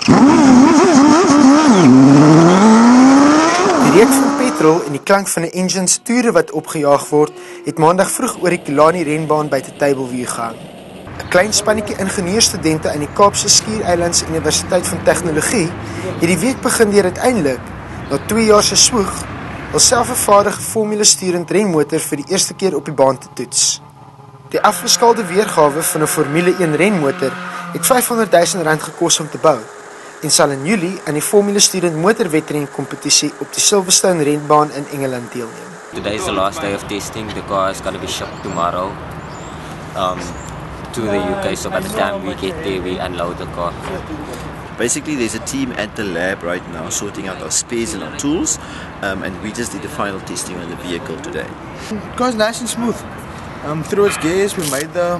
Die reuk van petrol en die klank van 'n engine se toere wat opgejaag word, het maandag vroeg oor die Killarney renbaan by Tableview gehang. 'n Klein spannetjie ingenieurstudente aan die Kaapse Skiereilands Universiteit van Tegnologie het die week begin deur uiteindelik, na 2 jaar se swoeg, hul selfvervaardigde formule-sturend renmotor vir die eerste keer op die baan te toets. Die afgeskaalde weergawe van 'n Formule 1 renmotor het R500 000 gekos om te bou en sal in Julie aan die formule-sturend motorwedren kompetisie op die Silverstone renbaan in Engeland deelneem. Today is the last day of testing. The car is going to be shipped tomorrow to the UK, so by the time we get there, we unload the car. Basically, there's a team at the lab right now sorting out our spares and our tools, and we just did the final testing on the vehicle today. It goes nice and smooth. Through its gears, we made the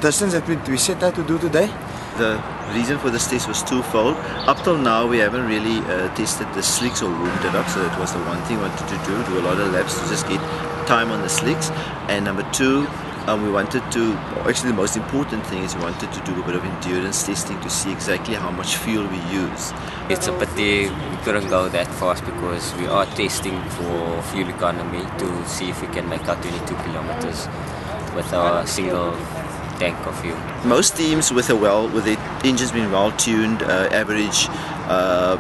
distance that we set out to do today. The reason for this test was twofold. Up till now, we haven't really tested the slicks or warmed it up, so that was the one thing we wanted to do a lot of laps to just get time on the slicks. And number two, we wanted to, actually the most important thing is we wanted to do a bit of endurance testing to see exactly how much fuel we use. It's a pity we couldn't go that fast because we are testing for fuel economy to see if we can make out 22 kilometers with a single tank of fuel. Most teams with their engines being well tuned, average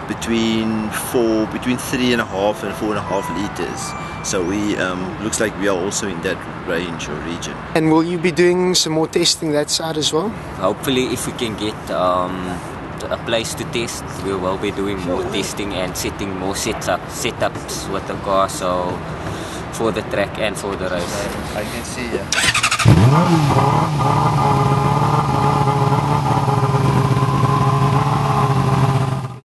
between 3.5 and 4.5 liters. So we looks like we are also in that range or region. And will you be doing some more testing that side as well? Hopefully, if we can get a place to test, we will be doing more testing and setting more setups with the car, so for the track and for the race. I can see, yeah.